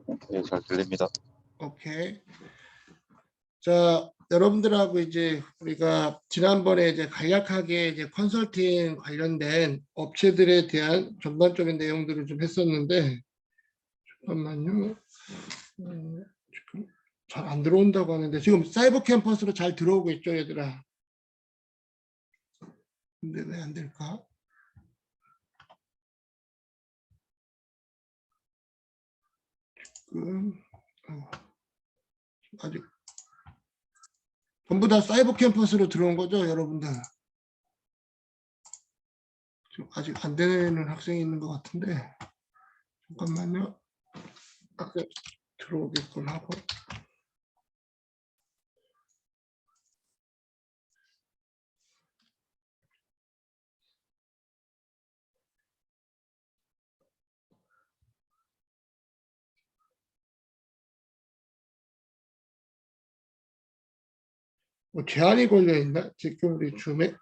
네, 잘 들립니다. 오케이. 자, 여러분들하고 이제 우리가 지난번에 이제 간략하게 이제 컨설팅 관련된 업체들에 대한 전반적인 내용들을 좀 했었는데, 잠깐만요. 지금 잘 안 들어온다고 하는데, 지금 사이버 캠퍼스로 잘 들어오고 있죠, 얘들아? 근데 왜 안 될까? 지금 아직 전부 다 사이버 캠퍼스로 들어온 거죠, 여러분들? 지금 아직 안 되는 학생이 있는 것 같은데, 잠깐만요. 아까 들어오게끔 하고. 뭐 제한이 걸려 있나? 지금 우리 줌에?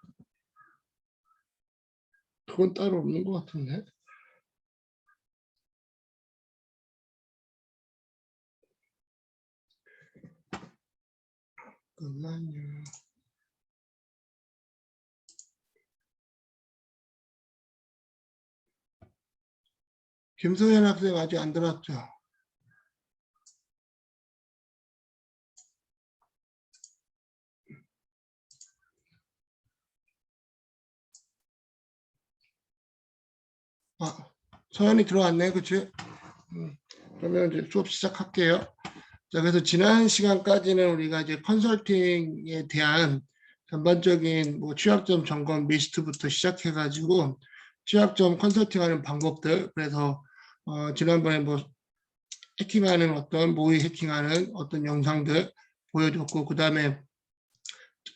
그건 따로 없는 것 같은데. 잠깐만요. 김소연 학생 아직 안 들었죠? 아, 소연이 들어왔네, 그치? 그러면 이제 수업 시작할게요. 자, 그래서 지난 시간까지는 우리가 이제 컨설팅에 대한 전반적인 뭐 취약점 점검 리스트부터 시작해가지고 취약점 컨설팅하는 방법들, 그래서 지난번에 뭐 해킹하는 어떤 모의 해킹하는 어떤 영상들 보여줬고, 그 다음에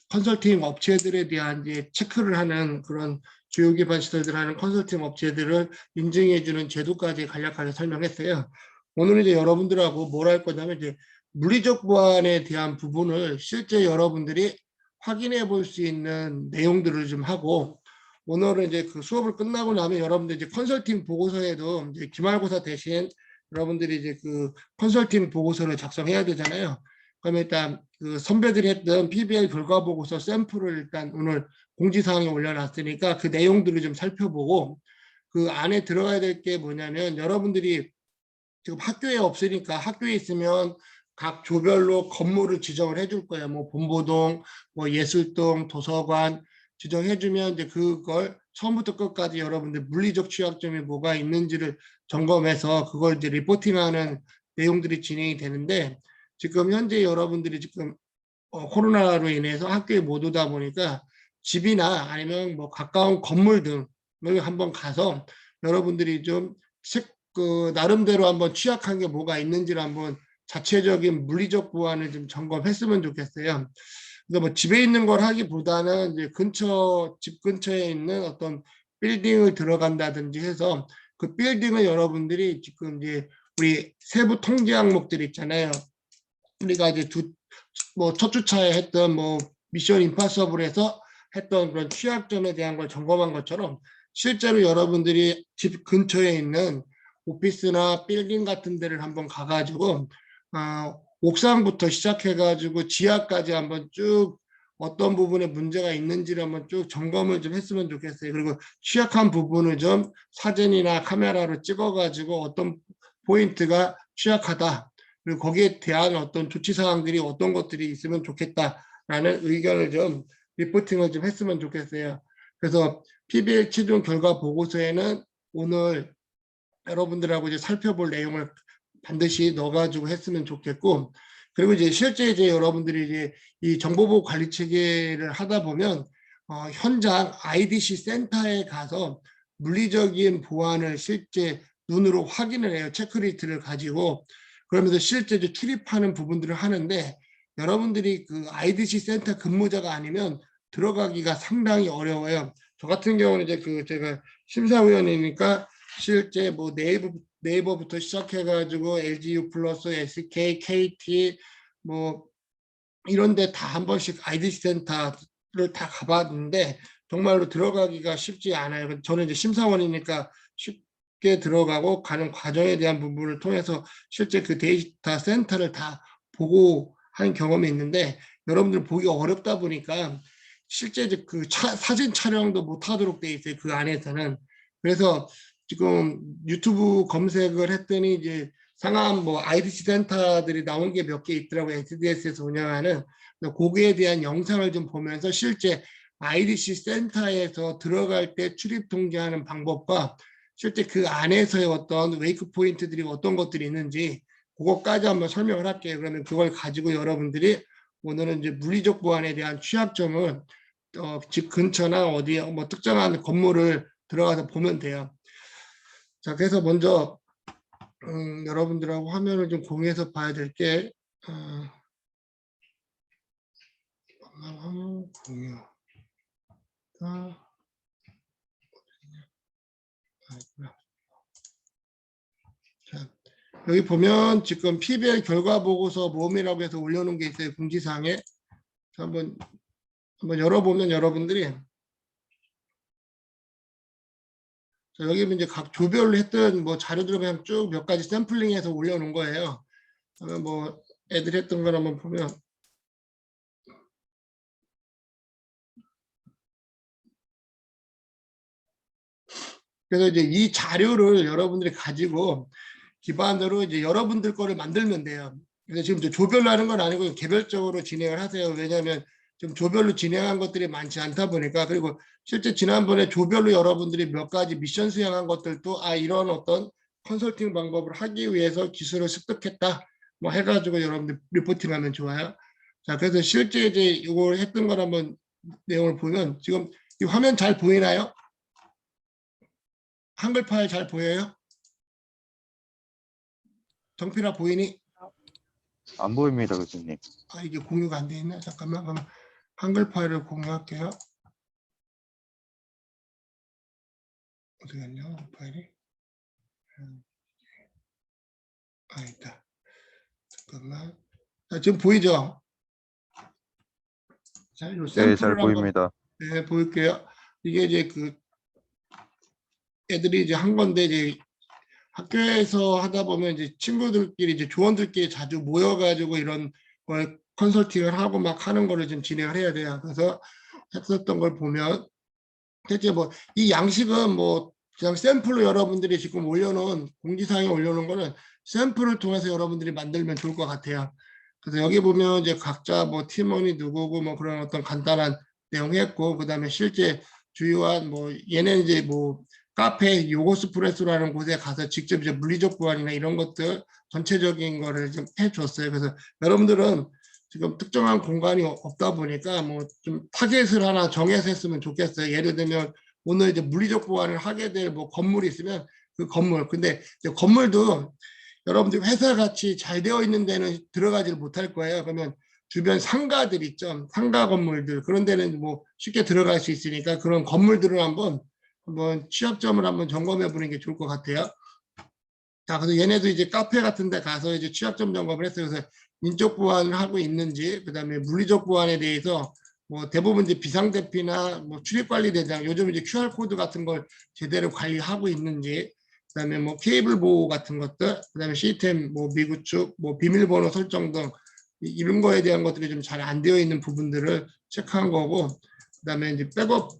컨설팅 업체들에 대한 이제 체크를 하는 그런 주요 기반 시설들 하는 컨설팅 업체들을 인증해주는 제도까지 간략하게 설명했어요. 오늘 이제 여러분들하고 뭘 할 거냐면 이제 물리적 보안에 대한 부분을 실제 여러분들이 확인해 볼 수 있는 내용들을 좀 하고, 오늘은 이제 그 수업을 끝나고 나면 여러분들 이제 컨설팅 보고서에도 이제 기말고사 대신 여러분들이 이제 그 컨설팅 보고서를 작성해야 되잖아요. 그러면 일단 그 선배들이 했던 PBL 결과 보고서 샘플을 일단 오늘 공지사항에 올려놨으니까 그 내용들을 좀 살펴보고, 그 안에 들어가야 될 게 뭐냐면 여러분들이 지금 학교에 없으니까 학교에 있으면 각 조별로 건물을 지정을 해줄 거예요. 뭐 본보동, 뭐 예술동, 도서관 지정해주면 이제 그걸 처음부터 끝까지 여러분들 물리적 취약점이 뭐가 있는지를 점검해서 그걸 이제 리포팅하는 내용들이 진행이 되는데, 지금 현재 여러분들이 지금 코로나로 인해서 학교에 못 오다 보니까 집이나 아니면 뭐 가까운 건물 등을 한번 가서 여러분들이 좀 나름대로 한번 취약한 게 뭐가 있는지를 한번 자체적인 물리적 보안을 좀 점검했으면 좋겠어요. 그래서 뭐 집에 있는 걸 하기보다는 이제 집 근처에 있는 어떤 빌딩을 들어간다든지 해서 그 빌딩을 여러분들이 지금 이제 우리 세부 통제 항목들 있잖아요. 우리가 이제 첫 주차에 했던 뭐 미션 임파서블에서 했던 그런 취약점에 대한 걸 점검한 것처럼 실제로 여러분들이 집 근처에 있는 오피스나 빌딩 같은 데를 한번 가가지고 옥상부터 시작해가지고 지하까지 한번 쭉 어떤 부분에 문제가 있는지를 한번 쭉 점검을 좀 했으면 좋겠어요. 그리고 취약한 부분을 좀 사진이나 카메라로 찍어가지고 어떤 포인트가 취약하다, 그리고 거기에 대한 어떤 조치 사항들이 어떤 것들이 있으면 좋겠다라는 의견을 좀 리포팅을 좀 했으면 좋겠어요. 그래서 PBL 최종 결과 보고서에는 오늘 여러분들하고 이제 살펴볼 내용을 반드시 넣어가지고 했으면 좋겠고, 그리고 이제 실제 이제 여러분들이 이제 이 정보보호 관리 체계를 하다 보면 현장 IDC 센터에 가서 물리적인 보안을 실제 눈으로 확인을 해요. 체크리스트를 가지고. 그러면서 실제 이제 출입하는 부분들을 하는데, 여러분들이 그 IDC 센터 근무자가 아니면 들어가기가 상당히 어려워요. 저 같은 경우는 이제 제가 심사위원이니까 실제 뭐 네이버부터 시작해가지고 LGU 플러스, SK, KT 뭐 이런 데 다 한 번씩 IDC 센터를 다 가봤는데 정말로 들어가기가 쉽지 않아요. 저는 이제 심사원이니까 쉽게 들어가고 가는 과정에 대한 부분을 통해서 실제 그 데이터 센터를 다 보고 한 경험이 있는데 여러분들 보기 어렵다 보니까 실제 이제 그 사진 촬영도 못 하도록 돼 있어요. 그 안에서는. 그래서 지금 유튜브 검색을 했더니 이제 상암 뭐 IDC 센터들이 나온 게 몇 개 있더라고요. SDS에서 운영하는. 거기에 대한 영상을 좀 보면서 실제 IDC 센터에서 들어갈 때 출입 통제하는 방법과 실제 그 안에서의 어떤 웨이크 포인트들이 어떤 것들이 있는지 그것까지 한번 설명을 할게요. 그러면 그걸 가지고 여러분들이 오늘은 이제 물리적 보안에 대한 취약점을 집 근처나 어디 뭐 특정한 건물을 들어가서 보면 돼요. 자, 그래서 먼저 여러분들하고 화면을 좀 공유해서 봐야 될 게 화면 공유. 자, 여기 보면 지금 PBL 결과 보고서 모음이라고 해서 올려놓은 게 있어요. 공지사항에. 한번 열어보면 여러분들이 자, 여기 이제 각 조별로 했던 뭐 자료들을 그냥 쭉 몇 가지 샘플링해서 올려놓은 거예요. 그러면 뭐 애들 했던 걸 한번 보면 그래서 이제 이 자료를 여러분들이 가지고 기반으로 이제 여러분들 거를 만들면 돼요. 그래서 지금 이제 조별로 하는 건 아니고 개별적으로 진행을 하세요. 왜냐하면 지금 조별로 진행한 것들이 많지 않다 보니까. 그리고 실제 지난번에 조별로 여러분들이 몇 가지 미션 수행한 것들도 이런 어떤 컨설팅 방법을 하기 위해서 기술을 습득했다 뭐 해가지고 여러분들 리포팅하면 좋아요. 자, 그래서 실제 이제 이걸 했던 걸 한번 내용을 보면 지금 이 화면 잘 보이나요? 한글 파일 잘 보여요? 정필아 보이니? 안 보입니다, 교수님. 이게 공유가 안 돼 있나? 잠깐만. 그럼 한글 파일을 공유할게요. 어디 갔냐? 파일이? 있다. 잠깐만. 자, 지금 보이죠? 자, 이 네, 잘 샘플을 한번 보입니다. 보일게요. 이게 이제 그 애들이 이제 한 건데 이제 학교에서 하다 보면 이제 친구들끼리 이제 조원들끼리 자주 모여가지고 이런 걸 컨설팅을 하고 막 하는 거를 좀 진행을 해야 돼요. 그래서 했었던 걸 보면 대체 뭐 이 양식은 뭐 그냥 샘플로 여러분들이 지금 올려놓은 공지사항에 올려놓은 거는 샘플을 통해서 여러분들이 만들면 좋을 것 같아요. 그래서 여기 보면 이제 각자 뭐 팀원이 누구고 뭐 그런 어떤 간단한 내용 했고 그다음에 실제 주요한 뭐 얘는 이제 뭐 카페 요고스프레소라는 곳에 가서 직접 이제 물리적 보안이나 이런 것들 전체적인 거를 좀 해줬어요. 그래서 여러분들은 지금 특정한 공간이 없다 보니까 뭐 좀 타겟을 하나 정해서 했으면 좋겠어요. 예를 들면 오늘 이제 물리적 보안을 하게 될 뭐 건물이 있으면 그 건물. 근데 이제 건물도 여러분들 회사 같이 잘 되어 있는 데는 들어가지를 못할 거예요. 그러면 주변 상가들 있죠. 상가 건물들 그런 데는 뭐 쉽게 들어갈 수 있으니까 그런 건물들을 한번 취약점을 한번 점검해 보는 게 좋을 것 같아요. 자, 그래서 얘네도 이제 카페 같은 데 가서 이제 취약점 점검을 했어요. 그래서 인적 보안을 하고 있는지, 그 다음에 물리적 보안에 대해서 뭐 대부분 이제 비상대피나 뭐 출입관리 대장, 요즘 이제 QR코드 같은 걸 제대로 관리하고 있는지, 그 다음에 뭐 케이블 보호 같은 것들, 그 다음에 시스템 뭐 미구축, 뭐 비밀번호 설정 등 이런 거에 대한 것들이 좀 잘 안 되어 있는 부분들을 체크한 거고, 그 다음에 이제 백업,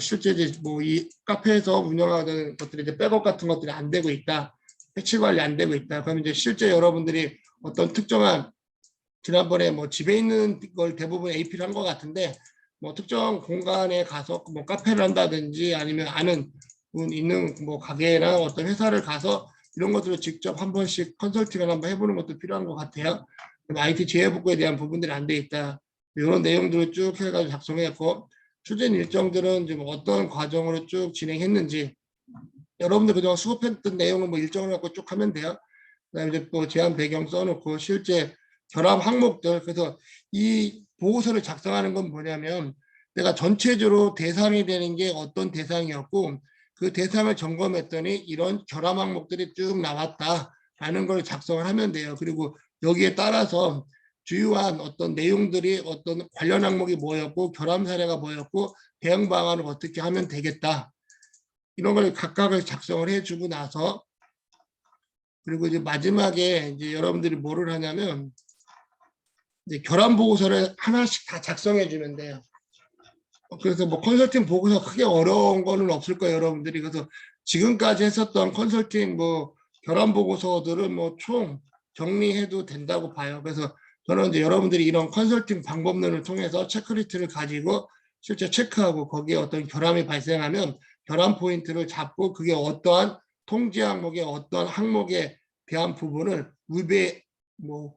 실제 이제 뭐 이 카페에서 운영하는 것들이 이제 백업 같은 것들이 안 되고 있다. 패치 관리 안 되고 있다. 그럼 이제 실제 여러분들이 어떤 특정한 지난번에 뭐 집에 있는 걸 대부분 AP를 한 것 같은데 뭐 특정 공간에 가서 뭐 카페를 한다든지 아니면 아는 분 있는 뭐 가게나 어떤 회사를 가서 이런 것들을 직접 한 번씩 컨설팅을 한번 해보는 것도 필요한 것 같아요. IT 재해복구에 대한 부분들이 안 돼 있다. 이런 내용들을 쭉 해가지고 작성했고 추진 일정들은 지금 어떤 과정으로 쭉 진행했는지 여러분들 그동안 수업했던 내용은 뭐 일정을 갖고 쭉 하면 돼요. 그다음에 이제 또 제한 배경 써놓고 실제 결합 항목들 그래서 이 보고서를 작성하는 건 뭐냐면 내가 전체적으로 대상이 되는 게 어떤 대상이었고 그 대상을 점검했더니 이런 결합 항목들이 쭉 나왔다라는 걸 작성을 하면 돼요. 그리고 여기에 따라서 주요한 어떤 내용들이 어떤 관련 항목이 뭐였고 결함 사례가 뭐였고 대응 방안을 어떻게 하면 되겠다. 이런 걸 각각을 작성을 해주고 나서 그리고 이제 마지막에 이제 여러분들이 뭐를 하냐면 이제 결함 보고서를 하나씩 다 작성해 주면 돼요. 그래서 뭐 컨설팅 보고서 크게 어려운 거는 없을 거예요, 여러분들이. 그래서 지금까지 했었던 컨설팅 뭐 결함 보고서들은 뭐 총 정리해도 된다고 봐요. 그래서 저는 이제 여러분들이 이런 컨설팅 방법론을 통해서 체크리스트를 가지고 실제 체크하고 거기에 어떤 결함이 발생하면 결함 포인트를 잡고 그게 어떠한 통지 항목의 어떤 항목에 대한 부분을 위배 뭐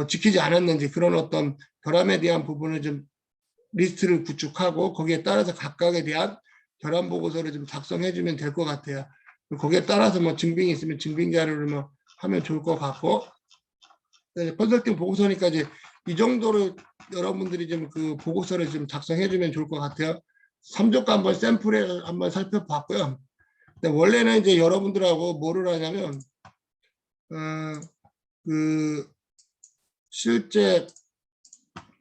지키지 않았는지 그런 어떤 결함에 대한 부분을 좀 리스트를 구축하고 거기에 따라서 각각에 대한 결함 보고서를 좀 작성해 주면 될 것 같아요. 거기에 따라서 뭐 증빙이 있으면 증빙 자료를 뭐 하면 좋을 것 같고 컨설팅 보고서니까 이제 이 정도로 여러분들이 좀 그 보고서를 좀 작성해 주면 좋을 것 같아요. 3조과 한번 샘플에 한번 살펴봤고요. 근데 원래는 이제 여러분들하고 뭐를 하냐면 그 실제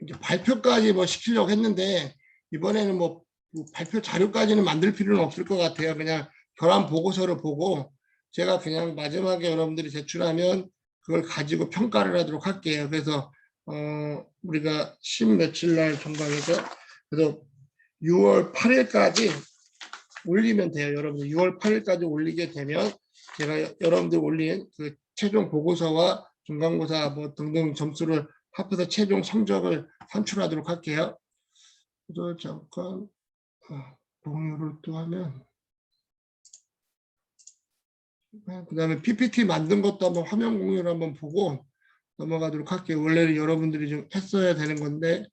이제 발표까지 뭐 시키려고 했는데 이번에는 뭐 발표 자료까지는 만들 필요는 없을 것 같아요. 그냥 결함 보고서를 보고 제가 그냥 마지막에 여러분들이 제출하면 그걸 가지고 평가를 하도록 할게요. 그래서 우리가 10 며칠 날 종강이죠. 그래서 6월 8일까지 올리면 돼요. 여러분들 6월 8일까지 올리게 되면 제가 여러분들 올린 그 최종 보고서와 중간고사 뭐 등등 점수를 합해서 최종 성적을 산출하도록 할게요. 그래서 잠깐 공유를 또 하면 그 다음에 PPT 만든 것도 한번 화면 공유를 한번 보고 넘어가도록 할게요. 원래는 여러분들이 좀 했어야 되는 건데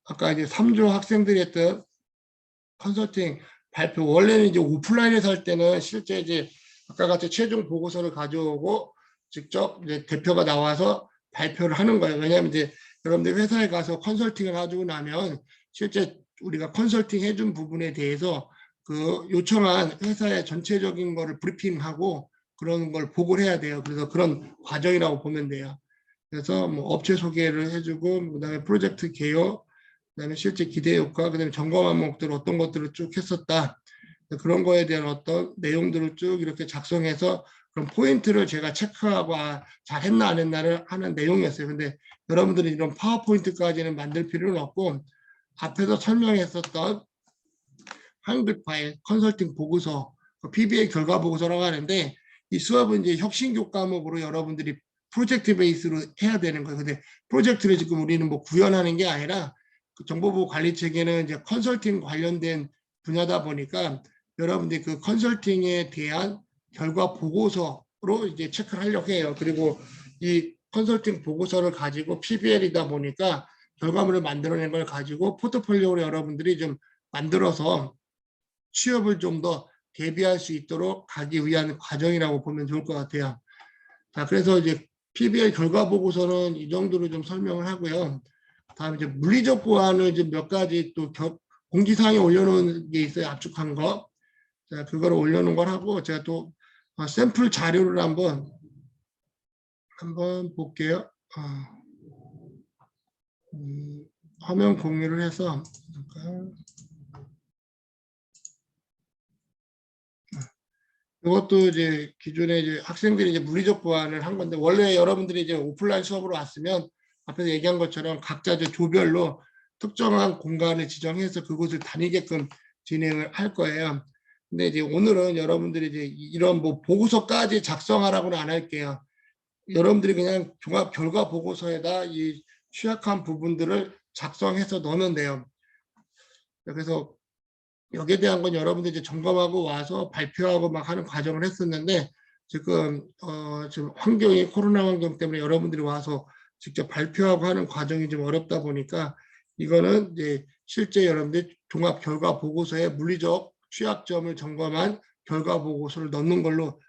아까 이제 3조 학생들이 했던 컨설팅 발표 원래는 이제 오프라인에서 할 때는 실제 이제 아까 같이 최종 보고서를 가져오고 직접 이제 대표가 나와서 발표를 하는 거예요. 왜냐하면 이제 여러분들 회사에 가서 컨설팅을 해주고 나면 실제 우리가 컨설팅 해준 부분에 대해서 그 요청한 회사의 전체적인 거를 브리핑하고 그런 걸 보고를 해야 돼요. 그래서 그런 과정이라고 보면 돼요. 그래서 뭐 업체 소개를 해주고 그다음에 프로젝트 개요, 그다음에 실제 기대 효과, 그다음에 점검 항목들 어떤 것들을 쭉 했었다. 그런 거에 대한 어떤 내용들을 쭉 이렇게 작성해서 그런 포인트를 제가 체크하고 잘 했나 안 했나를 하는 내용이었어요. 근데 여러분들이 이런 파워포인트까지는 만들 필요는 없고 앞에서 설명했었던 한글 파일, 컨설팅 보고서, PBA 결과 보고서라고 하는데 이 수업은 이제 혁신 교과목으로 여러분들이 프로젝트 베이스로 해야 되는 거예요. 근데 프로젝트를 지금 우리는 뭐 구현하는 게 아니라 그 정보보호 관리 체계는 이제 컨설팅 관련된 분야다 보니까 여러분들이 그 컨설팅에 대한 결과 보고서로 이제 체크를 하려고 해요. 그리고 이 컨설팅 보고서를 가지고 PBL이다 보니까 결과물을 만들어낸 걸 가지고 포트폴리오로 여러분들이 좀 만들어서 취업을 좀 더 대비할 수 있도록 가기 위한 과정이라고 보면 좋을 것 같아요. 자, 그래서 이제 PBL 결과 보고서는 이 정도로 좀 설명을 하고요. 다음 이제 물리적 보안을 좀 몇 가지 또 공지사항에 올려놓은 게 있어요. 압축한 거. 자, 그거를 올려놓은 걸 하고 제가 또 샘플 자료를 한번 볼게요. 화면 공유를 해서 잠깐. 이것도 이제 기존에 이제 학생들이 이제 물리적 보안을 한 건데 원래 여러분들이 이제 오프라인 수업으로 왔으면 앞에서 얘기한 것처럼 각자 이제 조별로 특정한 공간을 지정해서 그곳을 다니게끔 진행을 할 거예요. 근데 이제 오늘은 여러분들이 이제 이런 뭐 보고서까지 작성하라고는 안 할게요. 여러분들이 그냥 종합 결과 보고서에다 이 취약한 부분들을 작성해서 넣으면 돼요. 그래서 여기에 대한 건 여러분들이 이제 점검하고 와서 발표하고 막 하는 과정을 했었는데 지금 지금 환경이 코로나 환경 때문에 여러분들이 와서 직접 발표하고 하는 과정이 좀 어렵다 보니까 이거는 이제 실제 여러분들 종합 결과 보고서에 물리적 취약점을 점검한 결과 보고서를 넣는 걸로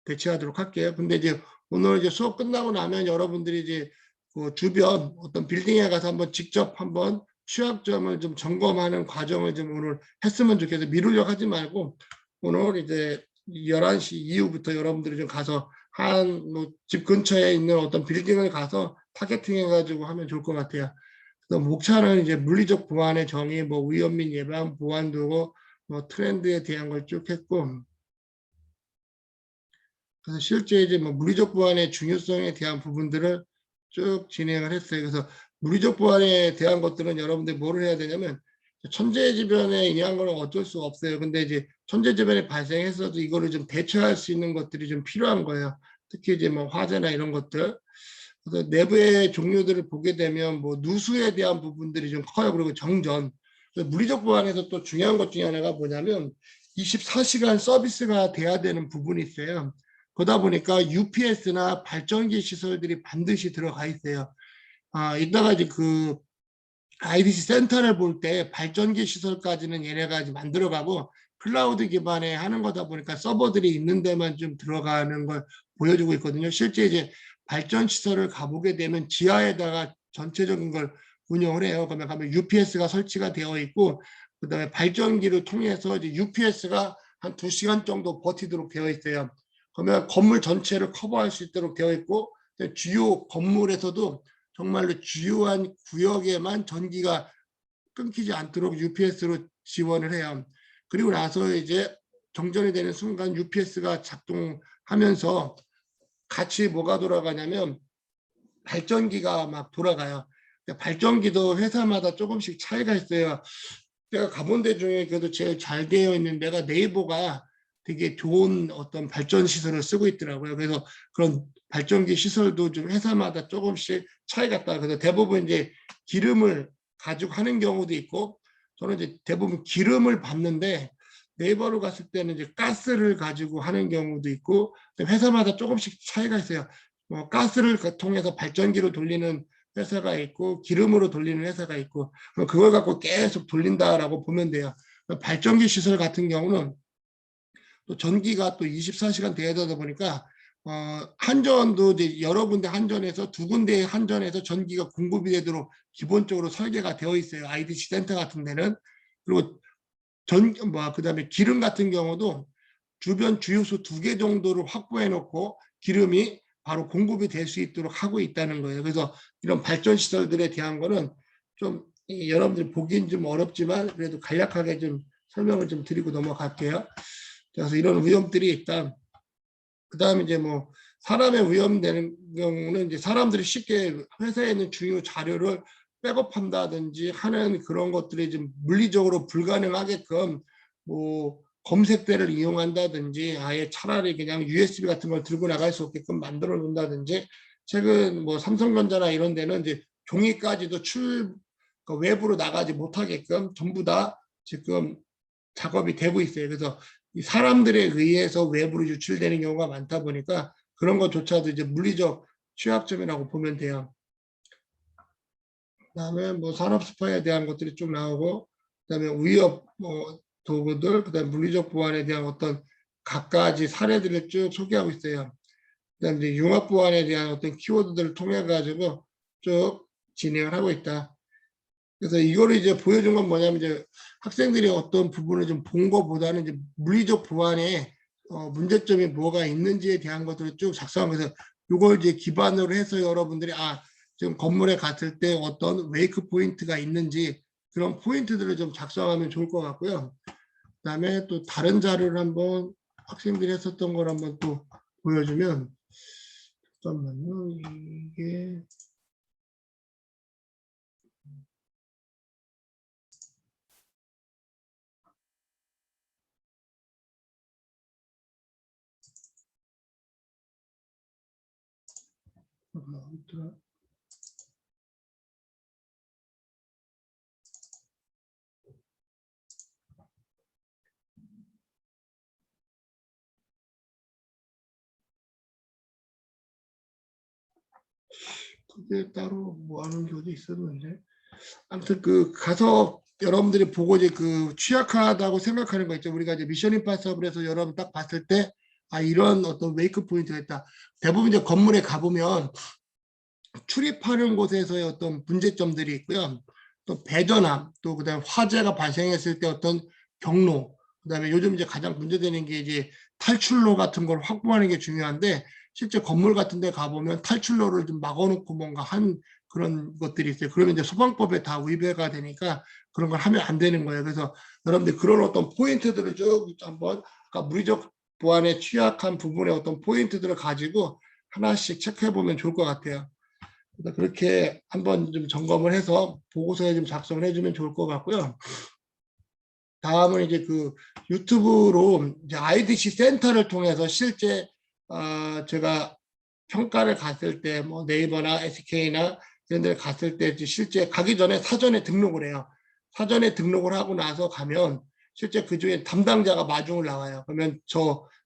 대체하도록 할게요. 근데 이제 오늘 이제 수업 끝나고 나면 여러분들이 이제 그 주변 어떤 빌딩에 가서 한번 직접 한번 취약점을 좀 점검하는 과정을 좀 오늘 했으면 좋겠어요. 미루려고 하지 말고 오늘 이제 11시 이후부터 여러분들이 좀 가서 한 뭐 집 근처에 있는 어떤 빌딩을 가서 타겟팅 해가지고 하면 좋을 것 같아요. 그래서 목차는 이제 물리적 보안의 정의, 뭐 위험 및 예방, 보안 도구, 뭐 트렌드에 대한 걸 쭉 했고, 그래서 실제 이제 뭐 물리적 보안의 중요성에 대한 부분들을 쭉 진행을 했어요. 그래서 물리적 보안에 대한 것들은 여러분들이 뭐를 해야 되냐면 천재지변에 의한 거는 어쩔 수 없어요. 근데 이제 천재지변이 발생했어도 이거를 좀 대처할 수 있는 것들이 좀 필요한 거예요. 특히 이제 뭐 화재나 이런 것들. 그래서 내부의 종류들을 보게 되면 뭐 누수에 대한 부분들이 좀 커요. 그리고 정전. 물리적 보안에서 또 중요한 것 중에 하나가 뭐냐면 24시간 서비스가 돼야 되는 부분이 있어요. 그러다 보니까 UPS나 발전기 시설들이 반드시 들어가 있어요. 이따가 이제 그 IDC 센터를 볼 때 발전기 시설까지는 얘네가 이제 만들어가고 클라우드 기반에 하는 거다 보니까 서버들이 있는 데만 좀 들어가는 걸 보여주고 있거든요. 실제 이제 발전 시설을 가보게 되면 지하에다가 전체적인 걸 운영을 해요. 그러면 가면 UPS가 설치가 되어 있고 그다음에 발전기를 통해서 이제 UPS가 한 2시간 정도 버티도록 되어 있어요. 그러면 건물 전체를 커버할 수 있도록 되어 있고 주요 건물에서도 정말로 주요한 구역에만 전기가 끊기지 않도록 UPS로 지원을 해요. 그리고 나서 이제 정전이 되는 순간 UPS가 작동하면서 같이 뭐가 돌아가냐면 발전기가 막 돌아가요. 발전기도 회사마다 조금씩 차이가 있어요. 제가 가본 데 중에 그래도 제일 잘 되어 있는 데가 네이버가 되게 좋은 어떤 발전 시설을 쓰고 있더라고요. 그래서 그런 발전기 시설도 좀 회사마다 조금씩 차이가 있다. 그래서 대부분 이제 기름을 가지고 하는 경우도 있고, 저는 이제 대부분 기름을 받는데 네이버로 갔을 때는 이제 가스를 가지고 하는 경우도 있고, 회사마다 조금씩 차이가 있어요. 가스를 통해서 발전기를 돌리는 회사가 있고 기름으로 돌리는 회사가 있고 그걸 갖고 계속 돌린다라고 보면 돼요. 발전기 시설 같은 경우는 또 전기가 또 24시간 돼야 되다 보니까 한전도 이제 여러 군데 한전에서 두 군데의 한전에서 전기가 공급이 되도록 기본적으로 설계가 되어 있어요. IDC 센터 같은 데는. 그리고 그다음에 기름 같은 경우도 주변 주유소 2개 정도를 확보해 놓고 기름이 바로 공급이 될 수 있도록 하고 있다는 거예요. 그래서 이런 발전 시설들에 대한 거는 좀 여러분들 보기는 좀 어렵지만 그래도 간략하게 좀 설명을 좀 드리고 넘어갈게요. 그래서 이런 위험들이 있다. 그다음에 이제 뭐 사람의 위험되는 경우는 이제 사람들이 쉽게 회사에 있는 중요 자료를 백업한다든지 하는 그런 것들이 좀 물리적으로 불가능하게끔 뭐 검색대를 이용한다든지 아예 차라리 그냥 USB 같은 걸 들고 나갈 수 없게끔 만들어 놓는다든지 최근 뭐 삼성전자나 이런 데는 이제 종이까지도 외부로 나가지 못하게끔 전부 다 지금 작업이 되고 있어요. 그래서 이 사람들에 의해서 외부로 유출되는 경우가 많다 보니까 그런 것조차도 이제 물리적 취약점이라고 보면 돼요. 그다음에 뭐 산업 스파이에 대한 것들이 쭉 나오고 그다음에 위협 도구들 그다음에 물리적 보안에 대한 어떤 갖가지 사례들을 쭉 소개하고 있어요. 그다음에 이제 융합 보안에 대한 어떤 키워드들을 통해 가지고 쭉 진행을 하고 있다. 그래서 이거를 이제 보여준 건 뭐냐면 이제 학생들이 어떤 부분을 좀 본 것보다는 이제 물리적 보안에 문제점이 뭐가 있는지에 대한 것들을 쭉 작성하면서 이걸 이제 기반으로 해서 여러분들이 지금 건물에 갔을 때 어떤 웨이크 포인트가 있는지 그런 포인트들을 좀 작성하면 좋을 것 같고요. 그다음에 또 다른 자료를 한번 학생들이 했었던 걸 한번 또 보여주면 잠깐만요. 이게 그게 따로 뭐 하는 경우도 있었는데 아무튼 그 가서 여러분들이 보고 이제 그 취약하다고 생각하는 거 있죠. 우리가 이제 미션 임파서블에서 여러분 딱 봤을 때 이런 어떤 웨이크 포인트가 있다. 대부분 이제 건물에 가보면 출입하는 곳에서의 어떤 문제점들이 있고요. 또 배전함, 또 그다음 화재가 발생했을 때 어떤 경로, 그다음에 요즘 이제 가장 문제되는 게 이제 탈출로 같은 걸 확보하는 게 중요한데 실제 건물 같은 데 가보면 탈출로를 좀 막아놓고 뭔가 한 그런 것들이 있어요. 그러면 이제 소방법에 다 위배가 되니까 그런 걸 하면 안 되는 거예요. 그래서 여러분들 그런 어떤 포인트들을 쭉 한번 아까 물리적 보안에 취약한 부분의 어떤 포인트들을 가지고 하나씩 체크해 보면 좋을 것 같아요. 그래서 그렇게 한번 좀 점검을 해서 보고서에 좀 작성을 해주면 좋을 것 같고요. 다음은 이제 그 유튜브로 이제 IDC 센터를 통해서 실제 제가 평가를 갔을 때 뭐 네이버나 SK나 이런 데 갔을 때 실제 가기 전에 사전에 등록을 해요. 사전에 등록을 하고 나서 가면 실제 그중에 담당자가 마중을 나와요. 그러면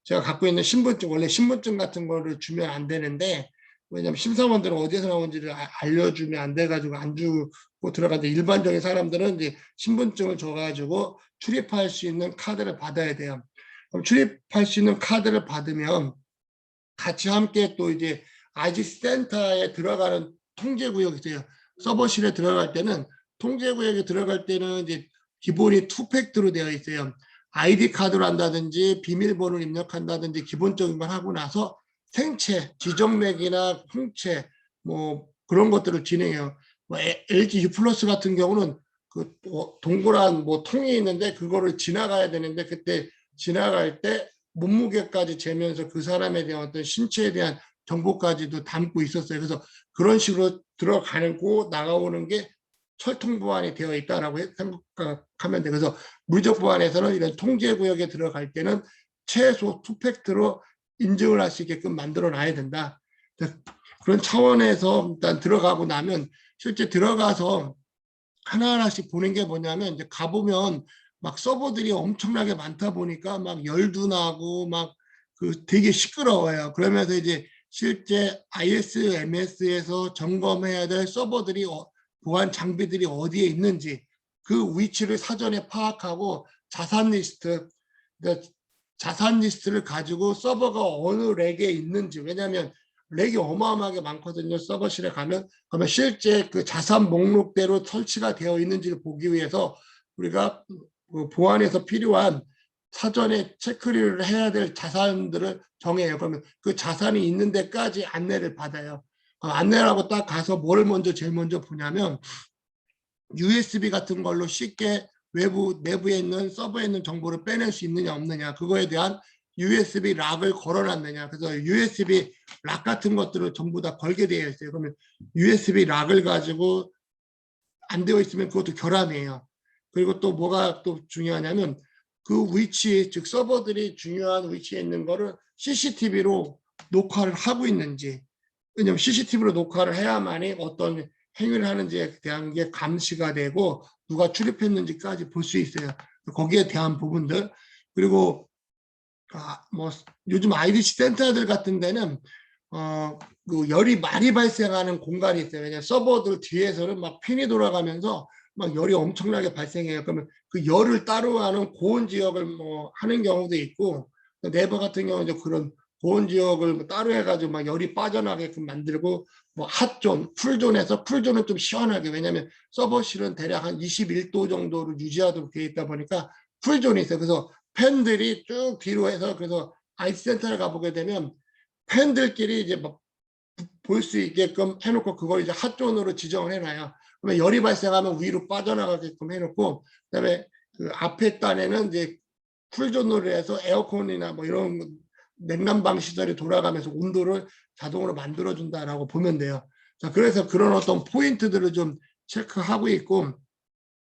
제가 갖고 있는 신분증, 원래 신분증 같은 거를 주면 안 되는데, 왜냐면 심사원들은 어디서 나온지를 알려주면 안 돼가지고 안 주고 들어가는데, 일반적인 사람들은 이제 신분증을 줘가지고 출입할 수 있는 카드를 받아야 돼요. 그럼 출입할 수 있는 카드를 받으면 같이 함께 또 이제 IDC 센터에 들어가는 통제구역이 있어요. 서버실에 들어갈 때는 통제구역에 들어갈 때는 이제 기본이 투팩트로 되어 있어요. 아이디 카드로 한다든지 비밀번호를 입력한다든지 기본적인 걸 하고 나서 생체, 지정맥이나 홍채 뭐 그런 것들을 진행해요. 뭐 LG U 플러스 같은 경우는 그 동그란 뭐 통이 있는데 그거를 지나가야 되는데 그때 지나갈 때 몸무게까지 재면서 그 사람에 대한 어떤 신체에 대한 정보까지도 담고 있었어요. 그래서 그런 식으로 들어가는 고 나가오는 게 철통 보안이 되어 있다라고 생각하면 돼요. 그래서 물적 보안에서는 이런 통제 구역에 들어갈 때는 최소 투팩트로 인증을 할 수 있게끔 만들어 놔야 된다. 그런 차원에서 일단 들어가고 나면 실제 들어가서 하나하나씩 보는 게 뭐냐면 이제 가보면 막 서버들이 엄청나게 많다 보니까 막 열도 나고 막 그 되게 시끄러워요. 그러면서 이제 실제 ISMS에서 점검해야 될 서버들이 보안 장비들이 어디에 있는지 그 위치를 사전에 파악하고 자산 리스트, 그러니까 자산 리스트를 가지고 서버가 어느 렉에 있는지, 왜냐하면 렉이 어마어마하게 많거든요. 서버실에 가면. 그러면 실제 그 자산 목록대로 설치가 되어 있는지를 보기 위해서 우리가 보안에서 필요한 사전에 체크를 해야 될 자산들을 정해요. 그러면 그 자산이 있는 데까지 안내를 받아요. 안내라고 딱 가서 뭘 먼저 제일 먼저 보냐면 USB 같은 걸로 쉽게 내부에 있는 서버에 있는 정보를 빼낼 수 있느냐 없느냐, 그거에 대한 USB 락을 걸어놨느냐. 그래서 USB 락 같은 것들을 전부 다 걸게 되어 있어요. 그러면 USB 락을 가지고 안 되어 있으면 그것도 결함이에요. 그리고 또 뭐가 또 중요하냐면 그 위치, 즉 서버들이 중요한 위치에 있는 거를 CCTV로 녹화를 하고 있는지, 왜냐하면 CCTV로 녹화를 해야만이 어떤 행위를 하는지에 대한 게 감시가 되고 누가 출입했는지까지 볼 수 있어요. 거기에 대한 부분들. 그리고 뭐 요즘 IDC 센터들 같은 데는 그 열이 많이 발생하는 공간이 있어요. 왜냐하면 서버들 뒤에서는 막 핀이 돌아가면서 막 열이 엄청나게 발생해요. 그러면 그 열을 따로 하는 고온 지역을 뭐 하는 경우도 있고, 네이버 같은 경우는 이제 그런 고온 지역을 뭐 따로 해가지고 막 열이 빠져나게끔 만들고, 뭐 핫존, 쿨존에서 쿨존은 좀 시원하게, 왜냐하면 서버실은 대략 한 21도 정도를 유지하도록 되어 있다 보니까 쿨존이 있어요. 그래서 팬들이 쭉 뒤로 해서, 그래서 아이스 센터를 가보게 되면 팬들끼리 이제 볼 수 있게끔 해놓고 그걸 이제 핫존으로 지정을 해놔요. 그러면 열이 발생하면 위로 빠져나가게끔 해놓고, 그다음에 그 앞에 단에는 이제 쿨존으로 해서 에어컨이나 뭐 이런 냉난방 시설이 돌아가면서 온도를 자동으로 만들어준다라고 보면 돼요. 자, 그래서 그런 어떤 포인트들을 좀 체크하고 있고,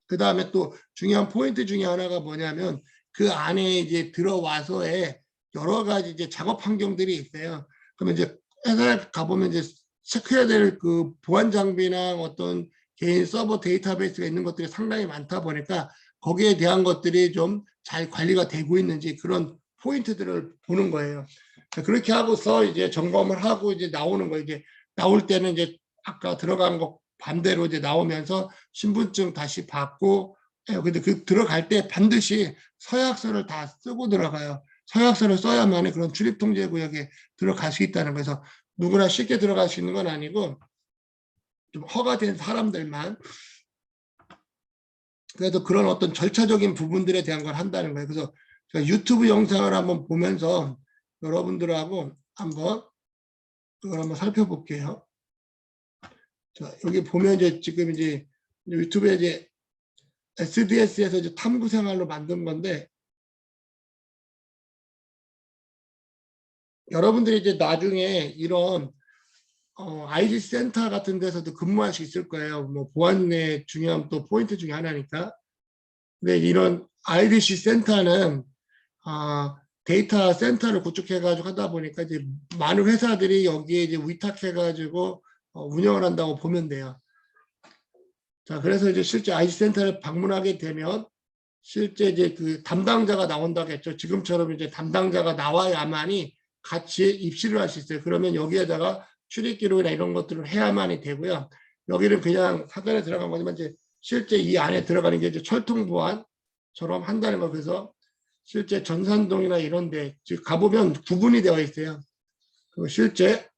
그 다음에 또 중요한 포인트 중에 하나가 뭐냐면 그 안에 이제 들어와서의 여러 가지 이제 작업 환경들이 있어요. 그러면 이제 회사에 가보면 이제 체크해야 될 그 보안 장비나 어떤 개인 서버 데이터베이스가 있는 것들이 상당히 많다 보니까 거기에 대한 것들이 좀 잘 관리가 되고 있는지 그런 포인트들을 보는 거예요. 그렇게 하고서 이제 점검을 하고 이제 나오는 거예요. 이제 나올 때는 이제 아까 들어간 거 반대로 이제 나오면서 신분증 다시 받고, 근데 그 들어갈 때 반드시 서약서를 다 쓰고 들어가요. 서약서를 써야만 그런 출입통제구역에 들어갈 수 있다는 거에서 누구나 쉽게 들어갈 수 있는 건 아니고 좀 허가된 사람들만, 그래도 그런 어떤 절차적인 부분들에 대한 걸 한다는 거예요. 그래서 제가 유튜브 영상을 한번 보면서 여러분들하고 한번 그걸 한번 살펴볼게요. 자, 여기 보면 이제 지금 이제 유튜브에 이제 SDS에서 이제 탐구 생활로 만든 건데, 여러분들이 이제 나중에 이런 ID 센터 같은 데서도 근무할 수 있을 거예요. 뭐 보안의 중요한 또 포인트 중에 하나니까. 근데 이런 IDC 센터는 데이터 센터를 구축해가지고 하다 보니까 이제 많은 회사들이 여기에 이제 위탁해가지고 운영을 한다고 보면 돼요. 자, 그래서 이제 실제 IDC 센터를 방문하게 되면 실제 이제 그 담당자가 나온다겠죠. 지금처럼 이제 담당자가 나와야만이 같이 입실을 할 수 있어요. 그러면 여기에다가 출입 기록이나 이런 것들을 해야만이 되고요. 여기는 그냥 사전에 들어간 거지만 이제 실제 이 안에 들어가는 게 이제 철통 보안처럼 한다는 거. 그래서 실제 전산동이나 이런 데 가보면 구분이 되어 있어요. 그리고 실제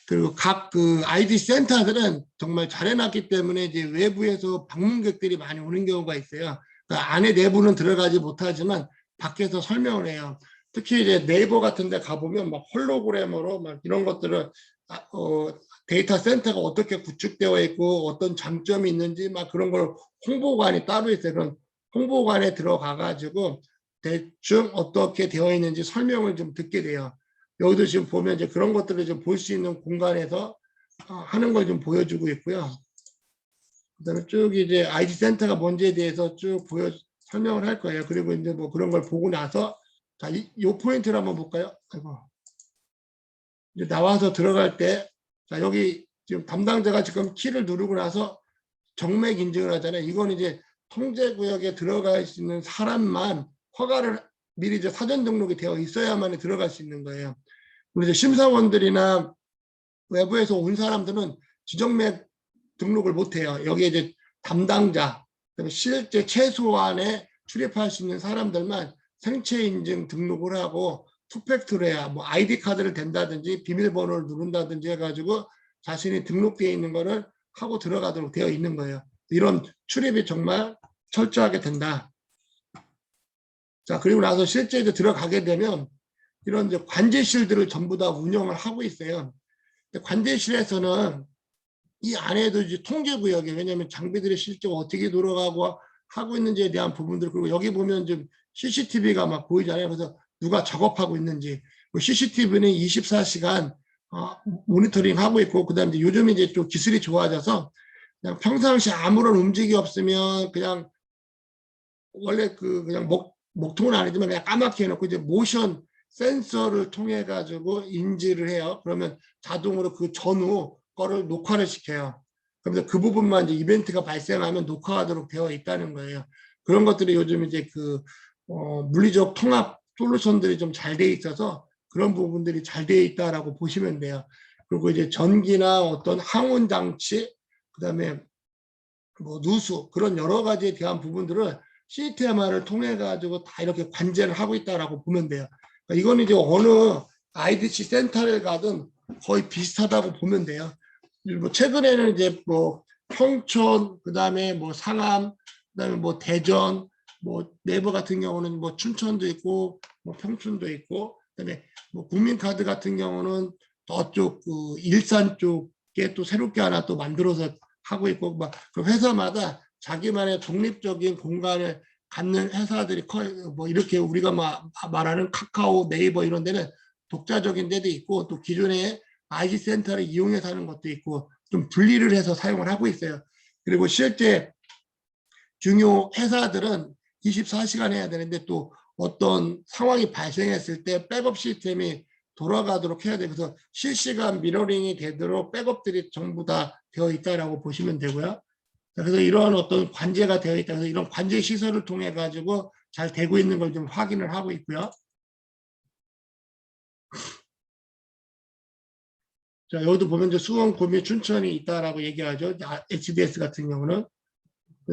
그리고 각 그 ID 센터들은 정말 잘 해놨기 때문에 이제 외부에서 방문객들이 많이 오는 경우가 있어요. 그러니까 안에 내부는 들어가지 못하지만 밖에서 설명을 해요. 특히 이제 네이버 같은 데 가보면 막 홀로그램으로 막 이런 것들을 데이터 센터가 어떻게 구축되어 있고 어떤 장점이 있는지 막 그런 걸 홍보관이 따로 있어요. 그런 홍보관에 들어가 가지고 대충 어떻게 되어 있는지 설명을 좀 듣게 돼요. 여기도 지금 보면 이제 그런 것들을 좀 볼 수 있는 공간에서 하는 걸 좀 보여주고 있고요. 그다음에 쭉 이제 ID 센터가 뭔지에 대해서 쭉 설명을 할 거예요. 그리고 이제 뭐 그런 걸 보고 나서 자, 이 포인트를 한번 볼까요? 아이고. 이제 나와서 들어갈 때, 자, 여기 지금 담당자가 지금 키를 누르고 나서 정맥 인증을 하잖아요. 이건 이제 통제구역에 들어갈 수 있는 사람만 허가를 미리 이제 사전 등록이 되어 있어야만 들어갈 수 있는 거예요. 그리고 이제 심사원들이나 외부에서 온 사람들은 지정맥 등록을 못 해요. 여기에 이제 담당자, 그다음에 실제 최소한의 출입할 수 있는 사람들만 생체 인증 등록을 하고 투팩트로 해야 뭐 아이디 카드를 댄다든지 비밀번호를 누른다든지 해가지고 자신이 등록되어 있는 거를 하고 들어가도록 되어 있는 거예요. 이런 출입이 정말 철저하게 된다. 자, 그리고 나서 실제 이제 들어가게 되면 이런 이제 관제실들을 전부 다 운영을 하고 있어요. 관제실에서는 이 안에도 이제 통제구역이, 왜냐하면 장비들이 실제 어떻게 돌아가고 하고 있는지에 대한 부분들, 그리고 여기 보면 좀 CCTV가 막 보이잖아요. 그래서 누가 작업하고 있는지, CCTV는 24시간 모니터링 하고 있고, 그다음에 요즘 이제 또 기술이 좋아져서 그냥 평상시 아무런 움직임이 없으면 그냥 원래 그냥 목통은 아니지만 그냥 까맣게 해놓고 이제 모션 센서를 통해 가지고 인지를 해요. 그러면 자동으로 그 전후 거를 녹화를 시켜요. 그래서 그 부분만 이제 이벤트가 발생하면 녹화하도록 되어 있다는 거예요. 그런 것들이 요즘 이제 그 물리적 통합 솔루션들이 좀 잘 돼 있어서 그런 부분들이 잘 돼 있다라고 보시면 돼요. 그리고 이제 전기나 어떤 항온 장치, 그다음에 뭐 누수, 그런 여러 가지에 대한 부분들을 CTMR을 통해 가지고 다 이렇게 관제를 하고 있다라고 보면 돼요. 그러니까 이거는 이제 어느 IDC 센터를 가든 거의 비슷하다고 보면 돼요. 뭐 최근에는 이제 뭐 평촌, 그다음에 뭐 상암, 그다음에 뭐 대전, 뭐 네이버 같은 경우는 뭐 춘천도 있고 뭐 평촌도 있고, 그다음에 뭐 국민카드 같은 경우는 저쪽 그 일산 쪽에 또 새롭게 하나 또 만들어서 하고 있고, 막 그 회사마다 자기만의 독립적인 공간을 갖는 회사들이 뭐 이렇게 우리가 말하는 카카오, 네이버 이런 데는 독자적인 데도 있고, 또 기존에 IT 센터를 이용해서 하는 것도 있고, 좀 분리를 해서 사용을 하고 있어요. 그리고 실제 중요 회사들은 24시간 해야 되는데 또 어떤 상황이 발생했을 때 백업 시스템이 돌아가도록 해야 돼요. 그래서 실시간 미러링이 되도록 백업들이 전부 다 되어 있다라고 보시면 되고요. 그래서 이러한 어떤 관제가 되어 있다. 그래서 이런 관제 시설을 통해 가지고 잘 되고 있는 걸 좀 확인을 하고 있고요. 자, 여기도 보면 이제 수원, 구미, 춘천이 있다라고 얘기하죠. HDS 같은 경우는.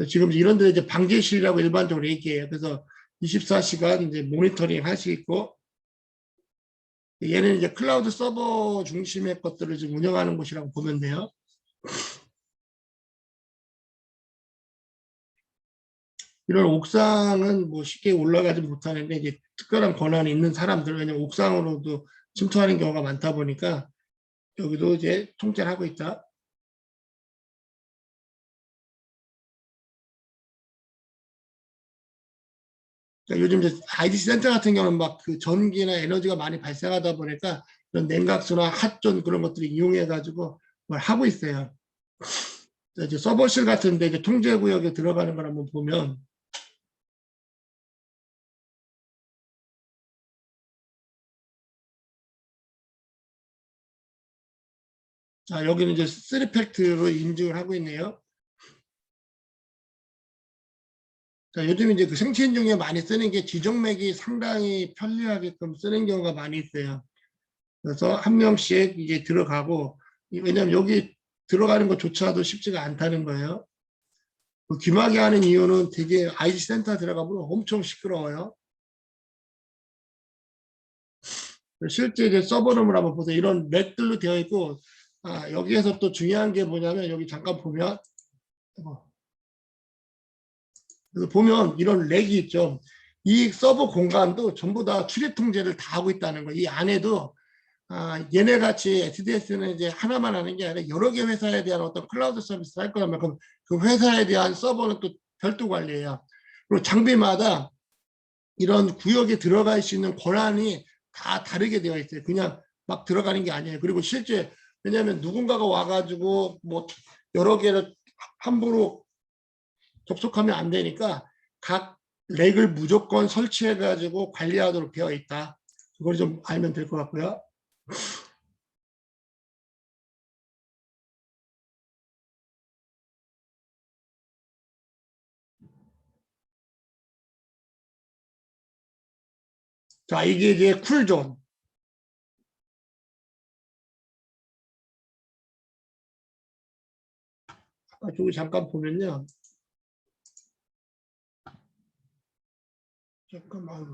지금 이런 데 이제 방제실이라고 일반적으로 얘기해요. 그래서 24시간 이제 모니터링 할 수 있고, 얘는 이제 클라우드 서버 중심의 것들을 지금 운영하는 곳이라고 보면 돼요. 이런 옥상은 뭐 쉽게 올라가지 못하는데 이제 특별한 권한이 있는 사람들, 왜냐면 옥상으로도 침투하는 경우가 많다 보니까 여기도 이제 통째를 하고 있다. 그러니까 요즘 이제 IDC 센터 같은 경우는 막 그 전기나 에너지가 많이 발생하다 보니까 그런 냉각수나 핫존 그런 것들을 이용해 가지고 뭘 하고 있어요. 이제 서버실 같은데 이제 통제 구역에 들어가는 걸 한번 보면, 자, 여기는 이제 3팩트로 인증을 하고 있네요. 자, 요즘 이제 그 생체인 중에 많이 쓰는 게 지정맥이 상당히 편리하게끔 쓰는 경우가 많이 있어요. 그래서 한 명씩 이제 들어가고, 왜냐면 여기 들어가는 것조차도 쉽지가 않다는 거예요. 그 귀마개 하는 이유는 되게 IC 센터 들어가면 엄청 시끄러워요. 실제 이제 서버룸을 한번 보세요. 이런 렉들로 되어 있고, 여기에서 또 중요한 게 뭐냐면 여기 잠깐 보면, 그래서 보면 이런 렉이 있죠. 이 서버 공간도 전부 다 출입 통제를 다 하고 있다는 거예요. 이 안에도 얘네 같이 SDS는 이제 하나만 하는 게 아니라 여러 개 회사에 대한 어떤 클라우드 서비스를 할 거라면 그럼 그 회사에 대한 서버는 또 별도 관리해요. 그리고 장비마다 이런 구역에 들어갈 수 있는 권한이 다 다르게 되어 있어요. 그냥 막 들어가는 게 아니에요. 그리고 실제 왜냐하면 누군가가 와가지고 뭐 여러 개를 함부로 접속하면 안 되니까 각 렉을 무조건 설치해가지고 관리하도록 되어 있다. 그걸 좀 알면 될 것 같고요. 자, 이게 이제 쿨존. 저기 잠깐 보면요. 잠깐만.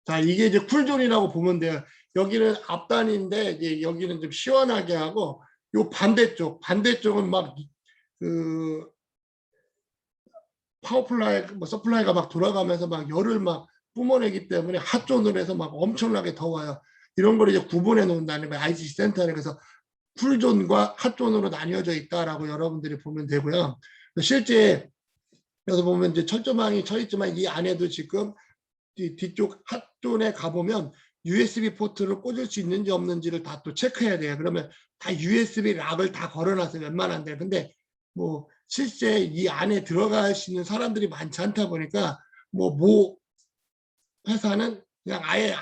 자, 이게 이제 쿨존이라고 보면 돼요. 여기는 앞단인데 이제 여기는 좀 시원하게 하고 요 반대쪽은 막 그 파워플라이 뭐 서플라이가 막 돌아가면서 막 열을 막 뿜어내기 때문에 핫존으로 해서 막 엄청나게 더워요. 이런 걸 이제 구분해 놓는다는 거예요. IC 센터에. 그래서 쿨존과 핫존으로 나뉘어져 있다라고 여러분들이 보면 되고요. 실제 여기서 보면 이제 철조망이 쳐 있지만 이 안에도 지금 뒤쪽 핫존에 가보면 USB 포트를 꽂을 수 있는지 없는지를 다 또 체크해야 돼요. 그러면 다 USB 락을 다 걸어놨어요. 웬만한데. 근데 뭐 실제 이 안에 들어갈 수 있는 사람들이 많지 않다 보니까 뭐 회사는 그냥 아예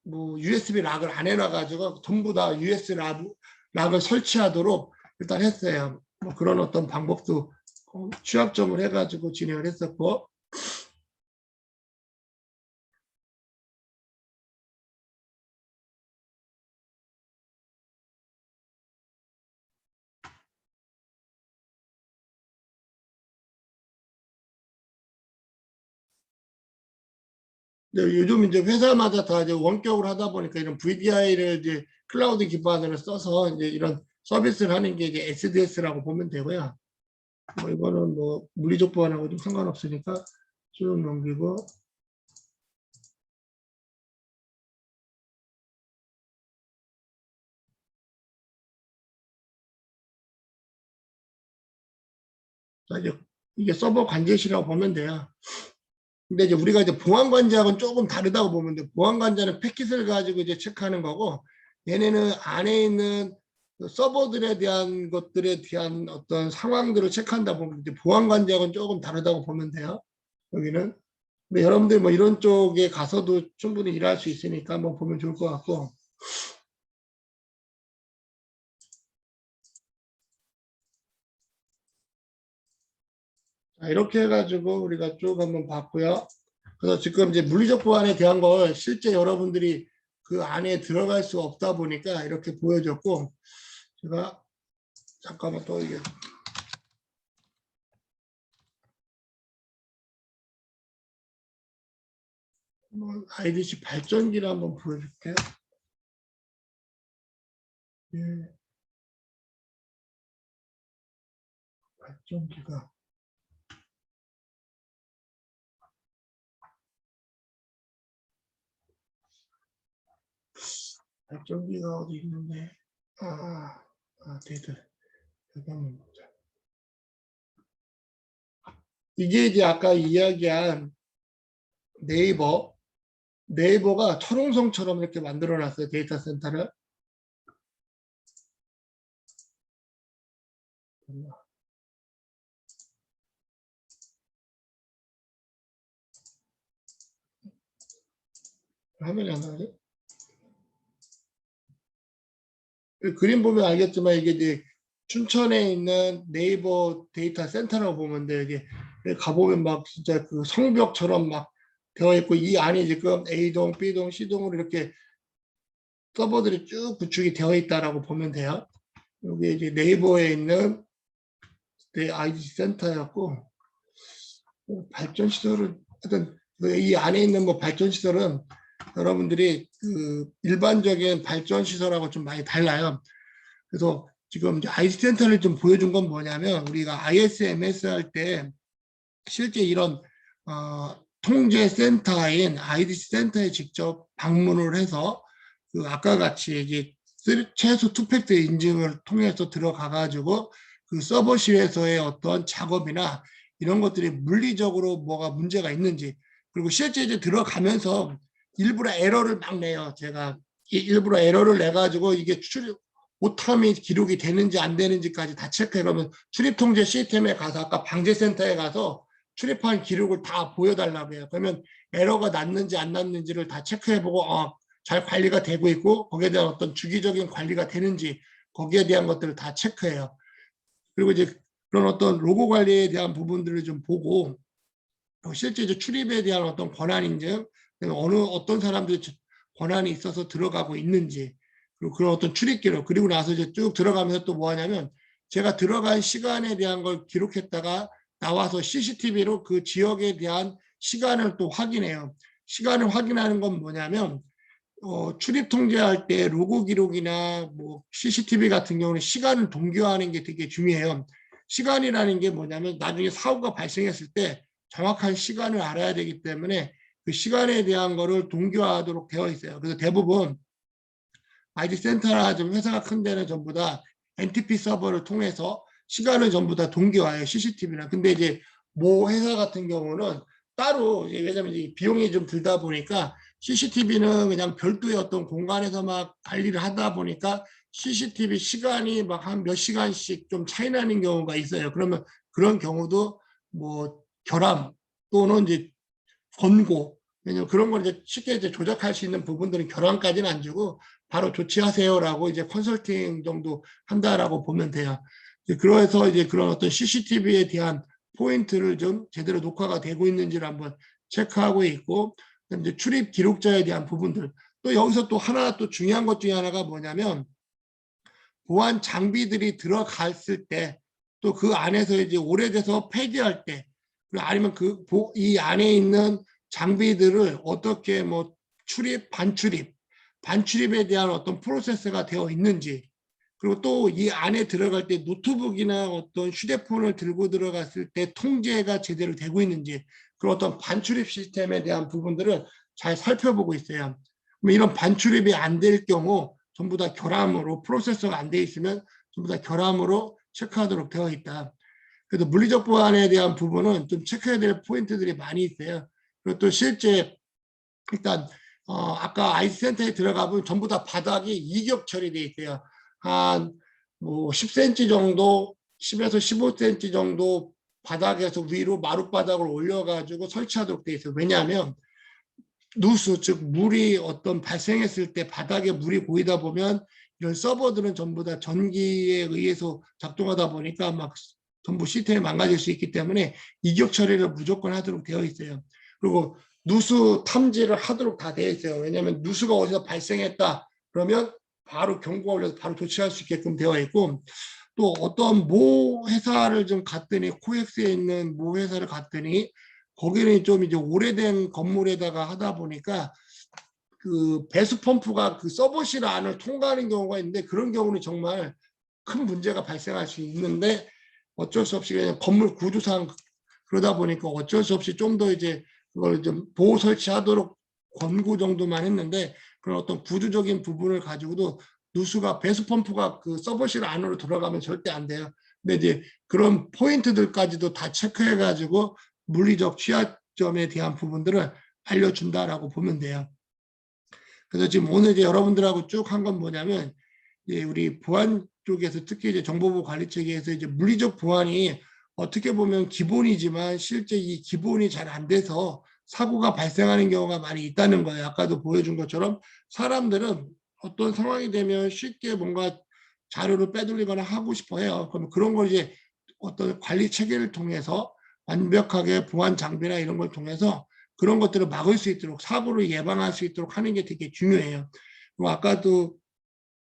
뭐 USB 락을 안 해놔가지고 전부 다 USB 락을 설치하도록 일단 했어요. 뭐 그런 어떤 방법도 취약점을 해가지고 진행을 했었고, 근데 요즘 이제 회사마다 다 이제 원격으로 하다 보니까 이런 VDI를 이제 클라우드 기반으로 써서 이제 이런 서비스를 하는 게 이제 SDS라고 보면 되고요. 뭐 이거는 뭐 물리적 보안하고 좀 상관없으니까 쭉 넘기고. 자, 이제 이게 서버 관제실이라고 보면 돼요. 근데 이제 우리가 이제 보안 관제하고는 조금 다르다고 보면 돼. 보안 관제는 패킷을 가지고 이제 체크하는 거고, 얘네는 안에 있는 그 서버들에 대한 것들에 대한 어떤 상황들을 체크한다 보면 이제 보안 관제하고는 조금 다르다고 보면 돼요. 여기는. 근데 여러분들 뭐 이런 쪽에 가서도 충분히 일할 수 있으니까 한번 보면 좋을 것 같고. 자, 이렇게 해가지고 우리가 쭉 한번 봤고요. 그래서 지금 이제 물리적 보안에 대한 걸 실제 여러분들이 그 안에 들어갈 수 없다 보니까 이렇게 보여줬고, 제가 잠깐만 또 이게 IDC 발전기를 한번 보여줄게요. 예, 발전기가 발전기가 어디 있는데, 데이터 여기 한번 보자. 이게 이제 아까 이야기한 네이버가 철옹성처럼 이렇게 만들어놨어요. 데이터 센터를. 화면이 안 나오죠? 그림 보면 알겠지만 이게 이제 춘천에 있는 네이버 데이터 센터라고 보면 돼. 이게 가보면 막 진짜 그 성벽처럼 막 되어 있고 이 안에 지금 A동, B동, C동으로 이렇게 서버들이 쭉 구축이 되어 있다라고 보면 돼요. 여기 이제 네이버에 있는 ID 센터였고 발전 시설은 하여튼 이 안에 있는 뭐 발전 시설은 여러분들이 그 일반적인 발전 시설하고 좀 많이 달라요. 그래서 지금 이제 ID 센터를 좀 보여준 건 뭐냐면 우리가 ISMS 할 때 실제 이런 통제 센터인 IDC 센터에 직접 방문을 해서 그 아까 같이 이제 최소 투팩터 인증을 통해서 들어가 가지고 그 서버실에서의 어떤 작업이나 이런 것들이 물리적으로 뭐가 문제가 있는지 그리고 실제 이제 들어가면서 일부러 에러를 막 내요. 제가 일부러 에러를 내 가지고 이게 출입 오탐이 기록이 되는지 안 되는지까지 다 체크해. 그러면 출입 통제 시스템에 가서 아까 방제센터에 가서 출입한 기록을 다 보여달라고 해요. 그러면 에러가 났는지 안 났는지를 다 체크해보고 잘 관리가 되고 있고 거기에 대한 어떤 주기적인 관리가 되는지 거기에 대한 것들을 다 체크해요. 그리고 이제 그런 어떤 로고 관리에 대한 부분들을 좀 보고 실제 이제 출입에 대한 어떤 권한 인증, 어떤 사람들이 권한이 있어서 들어가고 있는지 그리고 그런 어떤 출입 기록 그리고 나서 이제 쭉 들어가면서 또 뭐 하냐면 제가 들어간 시간에 대한 걸 기록했다가 나와서 CCTV로 그 지역에 대한 시간을 또 확인해요. 시간을 확인하는 건 뭐냐면 출입 통제할 때 로고 기록이나 뭐 CCTV 같은 경우는 시간을 동기화하는 게 되게 중요해요. 시간이라는 게 뭐냐면 나중에 사고가 발생했을 때 정확한 시간을 알아야 되기 때문에 그 시간에 대한 거를 동기화하도록 되어 있어요. 그래서 대부분 ID 센터나 좀 회사가 큰 데는 전부 다 NTP 서버를 통해서 시간을 전부 다 동기화해요. CCTV나. 근데 이제 모 회사 같은 경우는 따로 왜냐면 비용이 좀 들다 보니까 CCTV는 그냥 별도의 어떤 공간에서 막 관리를 하다 보니까 CCTV 시간이 막 한 몇 시간씩 좀 차이 나는 경우가 있어요. 그러면 그런 경우도 뭐 결함 또는 이제 권고 왜냐면 그런 걸 이제 쉽게 이제 조작할 수 있는 부분들은 결함까지는 안 주고 바로 조치하세요라고 이제 컨설팅 정도 한다라고 보면 돼요. 그래서 이제 그런 어떤 CCTV에 대한 포인트를 좀 제대로 녹화가 되고 있는지를 한번 체크하고 있고, 이제 출입 기록자에 대한 부분들. 또 여기서 또 하나 또 중요한 것 중에 하나가 뭐냐면 보안 장비들이 들어갔을 때 또 그 안에서 이제 오래돼서 폐기할 때 아니면 이 안에 있는 장비들을 어떻게 뭐 반출입에 대한 어떤 프로세스가 되어 있는지 그리고 또 이 안에 들어갈 때 노트북이나 어떤 휴대폰을 들고 들어갔을 때 통제가 제대로 되고 있는지 그리고 어떤 반출입 시스템에 대한 부분들을 잘 살펴보고 있어요. 이런 반출입이 안 될 경우 전부 다 결함으로 프로세서가 안 돼 있으면 전부 다 결함으로 체크하도록 되어 있다. 그래서 물리적 보안에 대한 부분은 좀 체크해야 될 포인트들이 많이 있어요. 그리고 또 실제 일단 아까 아이센터에 들어가보면 전부 다 바닥이 이격 처리되어 있어요. 한 뭐 10cm 정도, 10에서 15cm 정도 바닥에서 위로 마룻바닥을 올려가지고 설치하도록 되어 있어요. 왜냐하면 누수, 즉 물이 어떤 발생했을 때 바닥에 물이 고이다 보면 이런 서버들은 전부 다 전기에 의해서 작동하다 보니까 막 전부 시스템이 망가질 수 있기 때문에 이격 처리를 무조건 하도록 되어 있어요. 그리고 누수 탐지를 하도록 다 되어 있어요. 왜냐하면 누수가 어디서 발생했다 그러면 바로 경고가 울려서 바로 조치할 수 있게끔 되어 있고 또 어떤 모 회사를 좀 갔더니 코엑스에 있는 모 회사를 갔더니 거기는 좀 이제 오래된 건물에다가 하다 보니까 그 배수 펌프가 그 서버실 안을 통과하는 경우가 있는데 그런 경우는 정말 큰 문제가 발생할 수 있는데 어쩔 수 없이 그냥 건물 구조상 그러다 보니까 어쩔 수 없이 좀 더 이제 그걸 좀 보호 설치하도록 권고 정도만 했는데 그런 어떤 구조적인 부분을 가지고도 누수가 배수 펌프가 그 서버실 안으로 들어가면 절대 안 돼요. 근데 이제 그런 포인트들까지도 다 체크해 가지고 물리적 취약점에 대한 부분들을 알려준다라고 보면 돼요. 그래서 지금 오늘 이제 여러분들하고 쭉 한 건 뭐냐면, 이제 우리 보안 쪽에서 특히 이제 정보보호 관리 체계에서 이제 물리적 보안이 어떻게 보면 기본이지만 실제 이 기본이 잘 안 돼서 사고가 발생하는 경우가 많이 있다는 거예요. 아까도 보여준 것처럼 사람들은 어떤 상황이 되면 쉽게 뭔가 자료를 빼돌리거나 하고 싶어 해요. 그럼 그런 걸 이제 어떤 관리 체계를 통해서 완벽하게 보안 장비나 이런 걸 통해서 그런 것들을 막을 수 있도록 사고를 예방할 수 있도록 하는 게 되게 중요해요. 뭐 아까도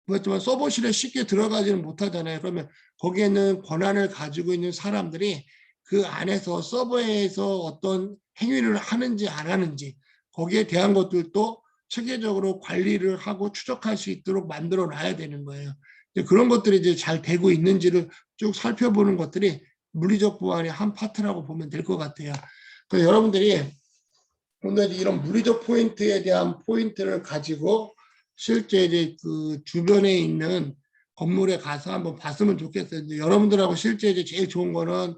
그렇지만 서버실에 쉽게 들어가지는 못하잖아요. 그러면 거기에는 권한을 가지고 있는 사람들이 그 안에서 서버에서 어떤 행위를 하는지 안 하는지 거기에 대한 것들도 체계적으로 관리를 하고 추적할 수 있도록 만들어 놔야 되는 거예요. 그런 것들이 이제 잘 되고 있는지를 쭉 살펴보는 것들이 물리적 보안의 한 파트라고 보면 될 것 같아요. 그래서 여러분들이 오늘 이런 물리적 포인트에 대한 포인트를 가지고 실제 이제 그 주변에 있는 건물에 가서 한번 봤으면 좋겠어요. 여러분들하고 실제 이제 제일 좋은 거는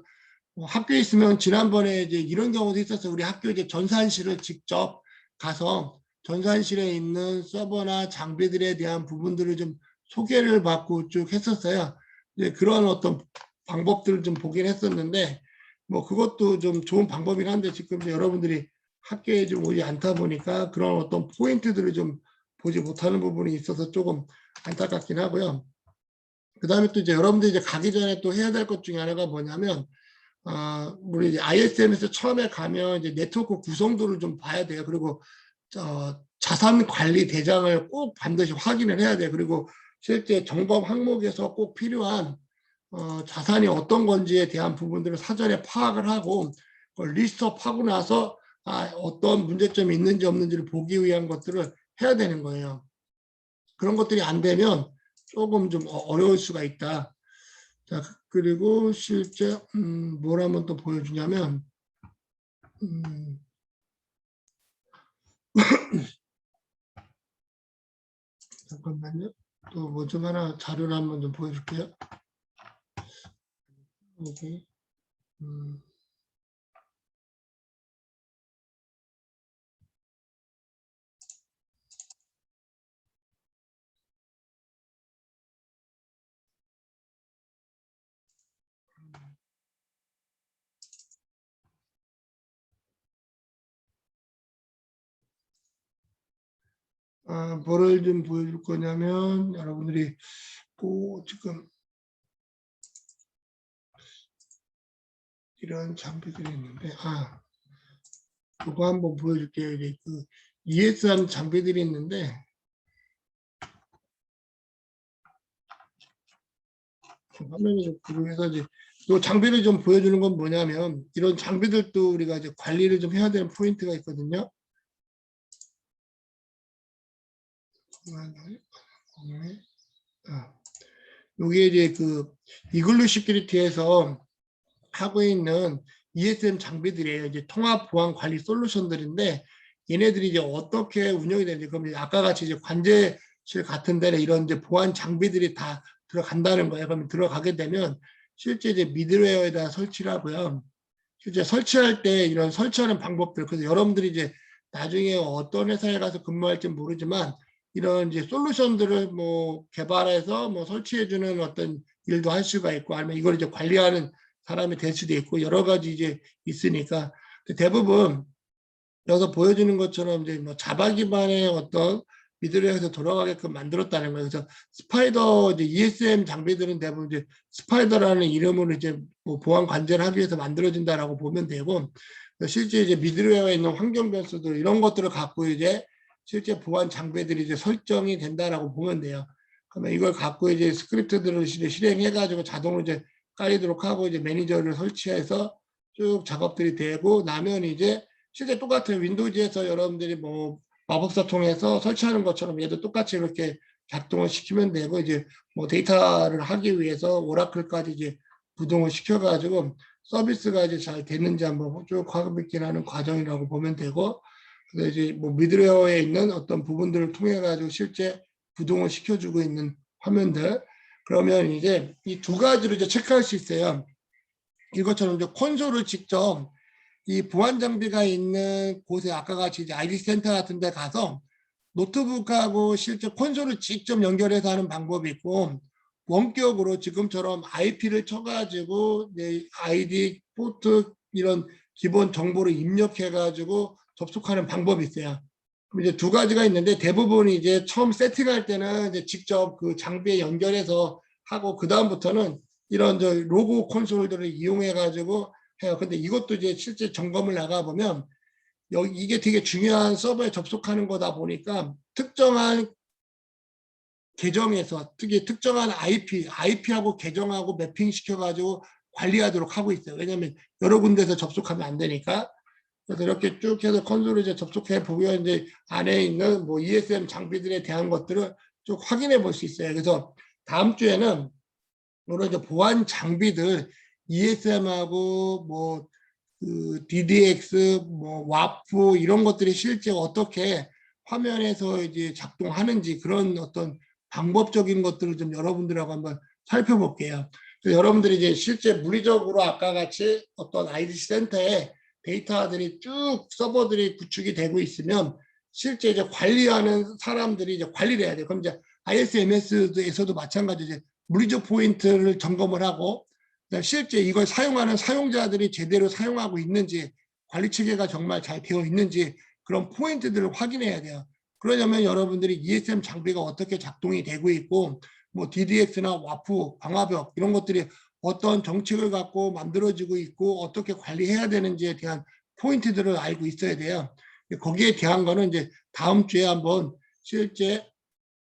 학교에 있으면 지난번에 이제 이런 경우도 있었어요. 우리 학교 이제 전산실을 직접 가서 전산실에 있는 서버나 장비들에 대한 부분들을 좀 소개를 받고 쭉 했었어요. 이제 그런 어떤 방법들을 좀 보긴 했었는데 뭐 그것도 좀 좋은 방법이긴 한데 지금 여러분들이 학교에 좀 오지 않다 보니까 그런 어떤 포인트들을 좀 보지 못하는 부분이 있어서 조금 안타깝긴 하고요. 그 다음에 또 이제 여러분들이 이제 가기 전에 또 해야 될 것 중에 하나가 뭐냐면, 우리 이제 ISM에서 처음에 가면 이제 네트워크 구성도를 좀 봐야 돼요. 그리고 자산 관리 대장을 꼭 반드시 확인을 해야 돼요. 그리고 실제 점검 항목에서 꼭 필요한 자산이 어떤 건지에 대한 부분들을 사전에 파악을 하고 그걸 리스트업하고 나서 어떤 문제점이 있는지 없는지를 보기 위한 것들을 해야 되는 거예요. 그런 것들이 안 되면 조금 좀 어려울 수가 있다. 자, 그리고 실제 뭘 한번 또 보여주냐면 잠깐만요. 또 뭐 좀 하나 자료를 한번 좀 보여줄게요. 여기 뭐를 좀 보여줄 거냐면 여러분들이 지금 이런 장비들이 있는데 이거 한번 보여줄게요. 이제 그 ES한 장비들이 있는데 화면이 좀 그러해서 이제 이 장비를 좀 보여주는 건 뭐냐면 이런 장비들도 우리가 이제 관리를 좀 해야 되는 포인트가 있거든요. 요게 이제 그 이글루 시큐리티에서 하고 있는 ESM 장비들이에요. 이제 통합 보안 관리 솔루션들인데 얘네들이 이제 어떻게 운영이 되는지 그럼 아까 같이 이제 관제실 같은 데는 이런 이제 보안 장비들이 다 들어간다는 거예요. 그러면 들어가게 되면 실제 이제 미드웨어에다 설치를 하고요. 실제 설치할 때 이런 설치하는 방법들 그래서 여러분들이 이제 나중에 어떤 회사에 가서 근무할지 모르지만 이런 이제 솔루션들을 뭐 개발해서 뭐 설치해주는 어떤 일도 할 수가 있고 아니면 이걸 이제 관리하는 사람이 될 수도 있고 여러 가지 이제 있으니까 대부분 여기서 보여주는 것처럼 이제 뭐 자바 기반의 어떤 미드웨어에서 돌아가게끔 만들었다는 거예요. 그래서 스파이더 이제 ESM 장비들은 대부분 이제 스파이더라는 이름으로 이제 뭐 보안 관제를 하기 위해서 만들어진다라고 보면 되고 실제 이제 미드웨어에 있는 환경 변수들 이런 것들을 갖고 이제 실제 보안 장비들이 이제 설정이 된다라고 보면 돼요. 그러면 이걸 갖고 이제 스크립트들을 실행해가지고 자동으로 이제 깔리도록 하고 이제 매니저를 설치해서 쭉 작업들이 되고 나면 이제 실제 똑같은 윈도우즈에서 여러분들이 뭐 마법사 통해서 설치하는 것처럼 얘도 똑같이 이렇게 작동을 시키면 되고 이제 뭐 데이터를 하기 위해서 오라클까지 이제 구동을 시켜가지고 서비스가 이제 잘 되는지 한번 쭉 확인하는 과정이라고 보면 되고 그래서 이제 뭐 미드웨어에 있는 어떤 부분들을 통해 가지고 실제 구동을 시켜주고 있는 화면들. 그러면 이제 이 두 가지로 이제 체크할 수 있어요. 이것처럼 이제 콘솔을 직접 이 보안 장비가 있는 곳에 아까 같이 이제 ID 센터 같은 데 가서 노트북하고 실제 콘솔을 직접 연결해서 하는 방법이 있고, 원격으로 지금처럼 IP를 쳐가지고 아이디, 포트 이런 기본 정보를 입력해가지고 접속하는 방법이 있어요. 그럼 이제 두 가지가 있는데, 대부분이 이제 처음 세팅할 때는 이제 직접 그 장비에 연결해서 하고, 그 다음부터는 이런 저 로고 콘솔들을 이용해가지고 해요. 근데 이것도 이제 실제 점검을 나가보면 여기 이게 되게 중요한 서버에 접속하는 거다 보니까 특정한 계정에서 특정한 IP하고 계정하고 매핑 시켜가지고 관리하도록 하고 있어요. 왜냐하면 여러 군데서 접속하면 안 되니까. 그래서 이렇게 쭉 해서 콘솔을 이제 접속해 보면 이제 안에 있는 뭐 ESM 장비들에 대한 것들을 쭉 확인해 볼 수 있어요. 그래서 다음 주에는 이런 이제 보안 장비들 ESM하고 뭐 그 DDX, 뭐 와프 이런 것들이 실제 어떻게 화면에서 이제 작동하는지 그런 어떤 방법적인 것들을 좀 여러분들하고 한번 살펴볼게요. 그래서 여러분들이 이제 실제 물리적으로 아까 같이 어떤 IDC 센터에 데이터들이 쭉 서버들이 구축이 되고 있으면 실제 이제 관리하는 사람들이 이제 관리를 해야 돼요. 그럼 이제 ISMS에서도 마찬가지죠. 물리적 포인트를 점검을 하고 실제 이걸 사용하는 사용자들이 제대로 사용하고 있는지, 관리 체계가 정말 잘 되어 있는지 그런 포인트들을 확인해야 돼요. 그러려면 여러분들이 ESM 장비가 어떻게 작동이 되고 있고 뭐 DDX나 와프, 방화벽 이런 것들이 어떤 정책을 갖고 만들어지고 있고 어떻게 관리해야 되는지에 대한 포인트들을 알고 있어야 돼요. 거기에 대한 거는 이제 다음 주에 한번 실제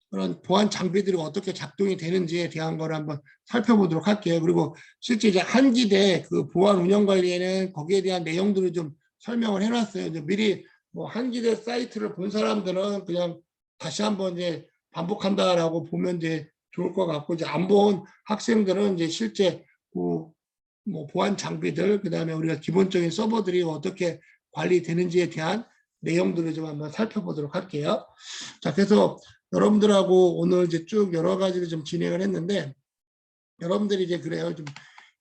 그런 보안 장비들이 어떻게 작동이 되는지에 대한 걸 한번 살펴보도록 할게요. 그리고 실제 이제 한기대 그 보안 운영 관리에는 거기에 대한 내용들을 좀 설명을 해놨어요. 이제 미리 뭐 한기대 사이트를 본 사람들은 그냥 다시 한번 이제 반복한다라고 보면 이제 좋을 것 같고, 이제 안 본 학생들은 이제 실제 뭐 보안 장비들, 그다음에 우리가 기본적인 서버들이 어떻게 관리되는지에 대한 내용들을 좀 한번 살펴보도록 할게요. 자, 그래서 여러분들하고 오늘 이제 쭉 여러 가지를 좀 진행을 했는데, 여러분들이 이제 그래요. 좀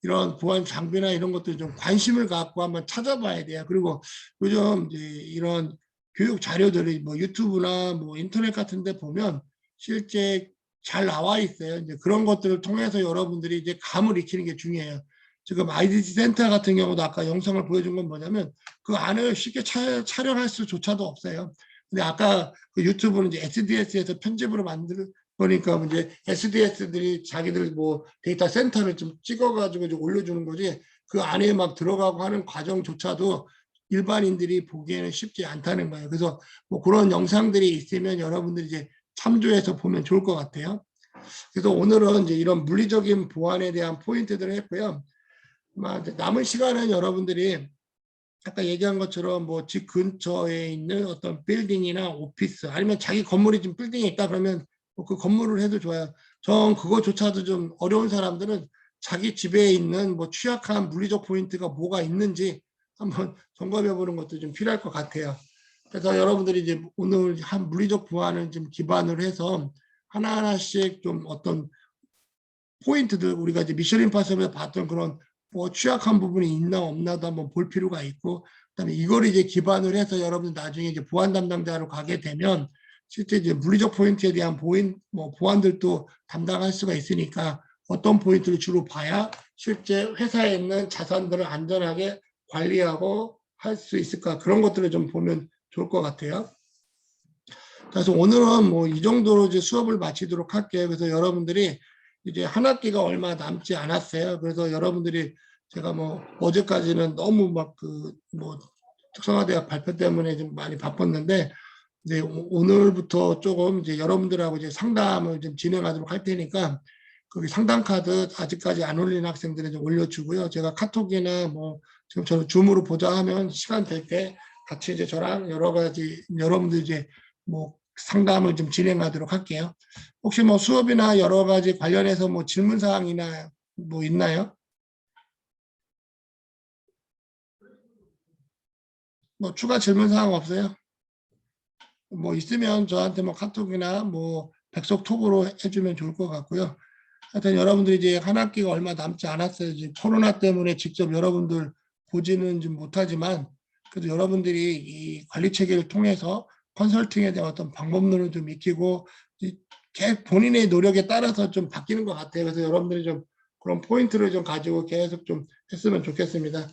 이런 보안 장비나 이런 것들 좀 관심을 갖고 한번 찾아봐야 돼요. 그리고 요즘 이제 이런 교육 자료들이 뭐 유튜브나 뭐 인터넷 같은 데 보면 실제 잘 나와 있어요. 이제 그런 것들을 통해서 여러분들이 이제 감을 익히는 게 중요해요. 지금 IDC 센터 같은 경우도 아까 영상을 보여준 건 뭐냐면 그 안을 쉽게 촬영할 수조차도 없어요. 근데 아까 그 유튜브는 이제 SDS에서 편집으로 만들 거니까 이제 SDS들이 자기들 뭐 데이터 센터를 좀 찍어가지고 이제 올려주는 거지, 그 안에 막 들어가고 하는 과정조차도 일반인들이 보기에는 쉽지 않다는 거예요. 그래서 뭐 그런 영상들이 있으면 여러분들이 이제 참조해서 보면 좋을 것 같아요. 그래서 오늘은 이제 이런 물리적인 보안에 대한 포인트들을 했고요. 남은 시간은 여러분들이 아까 얘기한 것처럼 뭐 집 근처에 있는 어떤 빌딩이나 오피스 아니면 자기 건물이 좀 빌딩에 있다 그러면 뭐그 건물을 해도 좋아요. 전 그거조차도 좀 어려운 사람들은 자기 집에 있는 뭐 취약한 물리적 포인트가 뭐가 있는지 한번 점검해 보는 것도 좀 필요할 것 같아요. 그래서 여러분들이 이제 오늘 한 물리적 보안을 좀 기반으로 해서 하나하나씩 좀 어떤 포인트들, 우리가 이제 미션 임파서블에서 봤던 그런 뭐 취약한 부분이 있나 없나도 한번 볼 필요가 있고, 그다음에 이걸 이제 기반으로 해서 여러분 나중에 이제 보안 담당자로 가게 되면 실제 이제 물리적 포인트에 대한 보안들도 담당할 수가 있으니까 어떤 포인트를 주로 봐야 실제 회사에 있는 자산들을 안전하게 관리하고 할 수 있을까, 그런 것들을 좀 보면 좋을 것 같아요. 그래서 오늘은 뭐 이 정도로 이제 수업을 마치도록 할게요. 그래서 여러분들이 이제 한 학기가 얼마 남지 않았어요. 그래서 여러분들이 제가 뭐 어제까지는 너무 막 그 뭐 특성화대학 발표 때문에 좀 많이 바빴는데, 이제 오늘부터 조금 이제 여러분들하고 이제 상담을 좀 진행하도록 할 테니까 거기 상담 카드 아직까지 안 올린 학생들은 좀 올려주고요. 제가 카톡이나 뭐 지금 저는 줌으로 보자 하면 시간 될 때 같이 이제 저랑 여러 가지 여러분들 이제 뭐 상담을 좀 진행하도록 할게요. 혹시 뭐 수업이나 여러 가지 관련해서 뭐 질문 사항이나 뭐 있나요? 뭐 추가 질문 사항 없어요? 뭐 있으면 저한테 뭐 카톡이나 뭐 백석톡으로 해주면 좋을 것 같고요. 하여튼 여러분들이 이제 한 학기가 얼마 남지 않았어요. 이제 코로나 때문에 직접 여러분들 보지는 좀 못하지만 그래도 여러분들이 이 관리 체계를 통해서 컨설팅에 대한 어떤 방법론을 좀 익히고 본인의 노력에 따라서 좀 바뀌는 것 같아요. 그래서 여러분들이 좀 그런 포인트를 좀 가지고 계속 좀 했으면 좋겠습니다.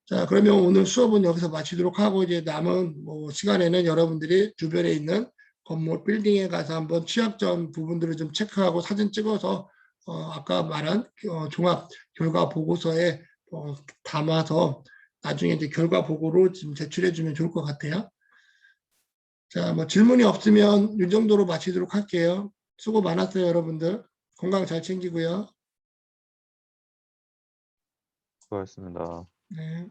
자, 그러면 오늘 수업은 여기서 마치도록 하고 이제 남은 뭐 시간에는 여러분들이 주변에 있는 건물 빌딩에 가서 한번 취약점 부분들을 좀 체크하고 사진 찍어서 아까 말한 종합 결과 보고서에 담아서 나중에 이제 결과 보고로 지금 제출해 주면 좋을 것 같아요. 자, 뭐 질문이 없으면 이 정도로 마치도록 할게요. 수고 많았어요, 여러분들. 건강 잘 챙기고요. 수고하셨습니다. 네.